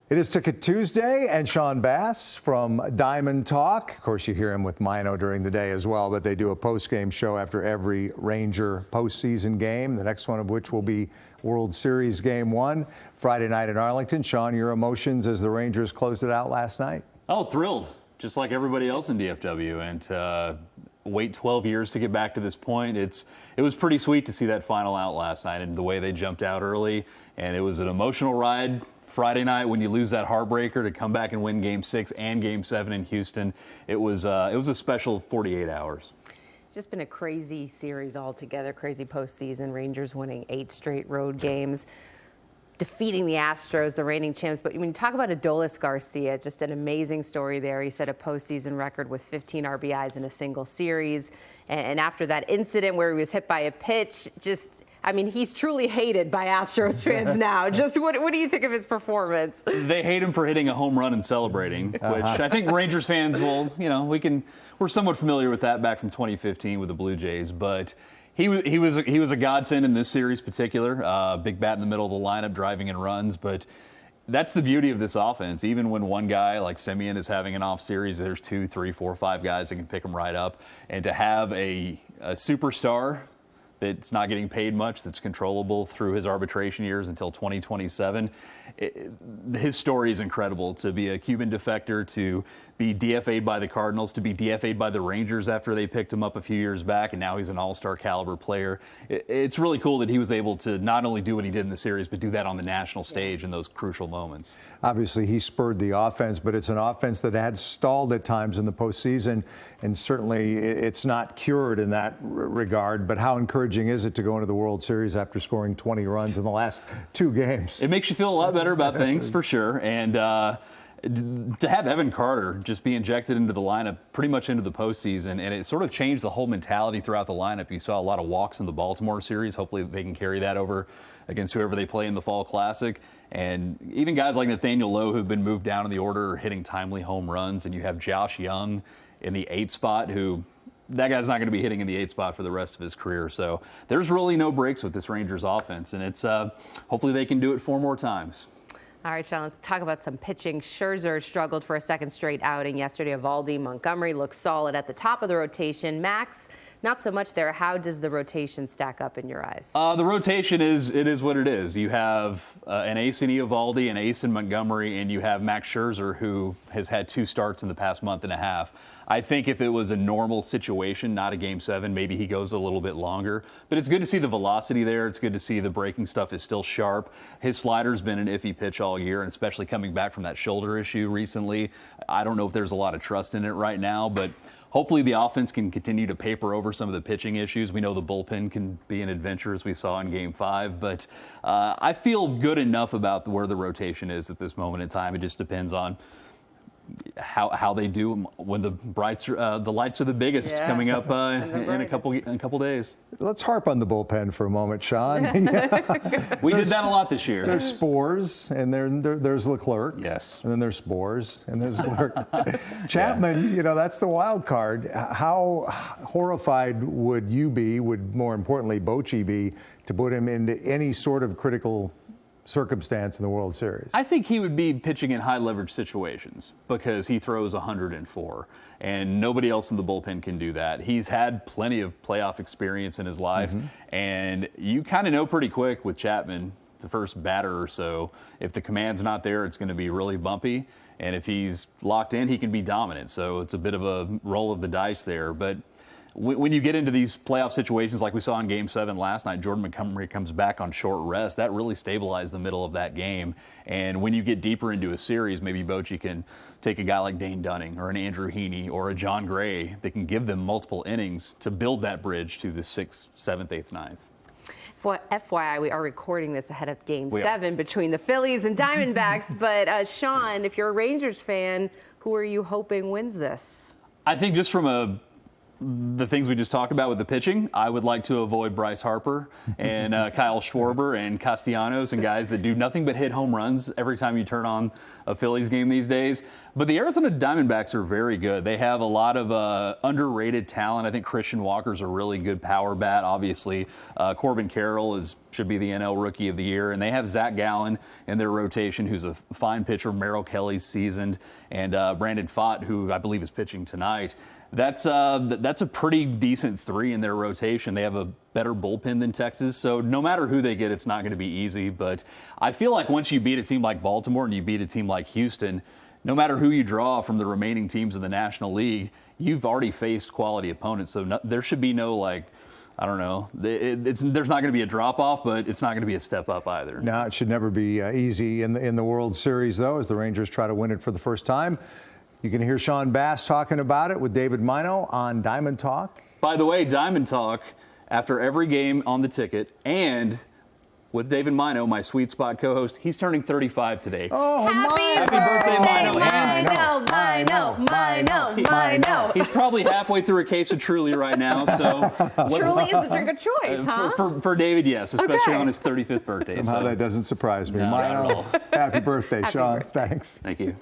It is Ticket Tuesday, and Sean Bass from Diamond Talk. Of course, you hear him with Mino during the day as well, but they do a post-game show after every Ranger postseason game, the next one of which will be World Series Game 1, Friday night in Arlington. Sean, your emotions as the Rangers closed it out last night? Oh, thrilled, just like everybody else in DFW. And to wait 12 years to get back to this point, it was pretty sweet to see that final out last night and the way they jumped out early. And it was an emotional ride. Friday night, when you lose that heartbreaker, to come back and win Game 6 and Game 7 in Houston, it was a special 48 hours. It's just been a crazy series altogether, crazy postseason. Rangers winning 8 straight road games, defeating the Astros, the reigning champs. But when you talk about Adolis Garcia, just an amazing story there. He set a postseason record with 15 RBIs in a single series. And after that incident where he was hit by a pitch, he's truly hated by Astros fans now. Just what do you think of his performance? They hate him for hitting a home run and celebrating, which I think Rangers fans will, we're somewhat familiar with that back from 2015 with the Blue Jays. But he was a godsend in this series particular. Big bat in the middle of the lineup, driving in runs. But that's the beauty of this offense. Even when one guy like Semien is having an off series, there's 2, 3, 4, 5 guys that can pick him right up. And to have a superstar that's not getting paid much, that's controllable through his arbitration years until 2027. His story is incredible. To be a Cuban defector, to be DFA'd by the Cardinals, to be DFA'd by the Rangers after they picked him up a few years back, and now he's an all-star caliber player. It's really cool that he was able to not only do what he did in the series, but do that on the national stage in those crucial moments. Obviously, he spurred the offense, but it's an offense that had stalled at times in the postseason, and certainly it's not cured in that regard. But how encouraging is it to go into the World Series after scoring 20 runs in the last 2 games? It makes you feel a lot better about things, for sure. And to have Evan Carter just be injected into the lineup pretty much into the postseason, and it sort of changed the whole mentality throughout the lineup. You saw a lot of walks in the Baltimore series. Hopefully they can carry that over against whoever they play in the Fall Classic. And even guys like Nathaniel Lowe, who've been moved down in the order, are hitting timely home runs. And you have Josh Young in the 8th spot, who that guy's not going to be hitting in the 8th spot for the rest of his career. So there's really no breaks with this Rangers offense, and it's hopefully they can do it 4 more times. All right, Sean, let's talk about some pitching. Scherzer struggled for a 2nd straight outing yesterday. Evaldi, Montgomery looks solid at the top of the rotation. Max, not so much there. How does the rotation stack up in your eyes? The rotation is what it is. You have an ace in Evaldi, an ace in Montgomery, and you have Max Scherzer, who has had 2 starts in the past month and a half. I think if it was a normal situation, not a Game 7, maybe he goes a little bit longer. But it's good to see the velocity there. It's good to see the breaking stuff is still sharp. His slider's been an iffy pitch all year, and especially coming back from that shoulder issue recently. I don't know if there's a lot of trust in it right now, but hopefully the offense can continue to paper over some of the pitching issues. We know the bullpen can be an adventure, as we saw in Game 5. But I feel good enough about where the rotation is at this moment in time. It just depends on how they do when the lights are the biggest coming up in a couple days. Let's harp on the bullpen for a moment, Sean. We did that a lot this year. There's Spores, and there's Leclerc. Yes. And then there's Spores, and there's Leclerc. Chapman, that's the wild card. How horrified would you be, would more importantly Bochy be, to put him into any sort of critical circumstance in the World Series? I think he would be pitching in high leverage situations because he throws 104, and nobody else in the bullpen can do that. He's had plenty of playoff experience in his life, and you kind of know pretty quick with Chapman, the first batter or so, if the command's not there, it's going to be really bumpy, and if he's locked in, he can be dominant. So it's a bit of a roll of the dice there. But when you get into these playoff situations like we saw in Game 7 last night, Jordan Montgomery comes back on short rest. That really stabilized the middle of that game. And when you get deeper into a series, maybe Bochy can take a guy like Dane Dunning or an Andrew Heaney or a John Gray that can give them multiple innings to build that bridge to the 6th, 7th, 8th, 9th. For FYI, we are recording this ahead of Game 7 between the Phillies and Diamondbacks. But Sean, if you're a Rangers fan, who are you hoping wins this? I think just from a the things we just talked about with the pitching, I would like to avoid Bryce Harper and Kyle Schwarber and Castellanos and guys that do nothing but hit home runs every time you turn on a Phillies game these days. But the Arizona Diamondbacks are very good. They have a lot of underrated talent. I think Christian Walker's a really good power bat. Obviously, Corbin Carroll should be the NL Rookie of the Year. And they have Zach Gallen in their rotation, who's a fine pitcher. Merrill Kelly's seasoned. And Brandon Pfaadt, who I believe is pitching tonight. That's a pretty decent three in their rotation. They have a better bullpen than Texas, so no matter who they get, it's not going to be easy. But I feel like once you beat a team like Baltimore and you beat a team like Houston, no matter who you draw from the remaining teams in the National League, you've already faced quality opponents. So there should be no, like, I don't know. There's not going to be a drop-off, but it's not going to be a step up either. No, it should never be easy in the World Series, though, as the Rangers try to win it for the first time. You can hear Sean Bass talking about it with David Mino on Diamond Talk. By the way, Diamond Talk, after every game on the ticket, and with David Mino, my Sweet Spot co-host, he's turning 35 today. Oh, Happy birthday, Mino. He's probably halfway through a case of Truly right now. So Truly is the drink of choice, huh? For David, yes, especially Okay. on his 35th birthday. Somehow that doesn't surprise me. No, not at Mino, all. happy birthday, Happy Sean. birthday. Thanks. Thank you.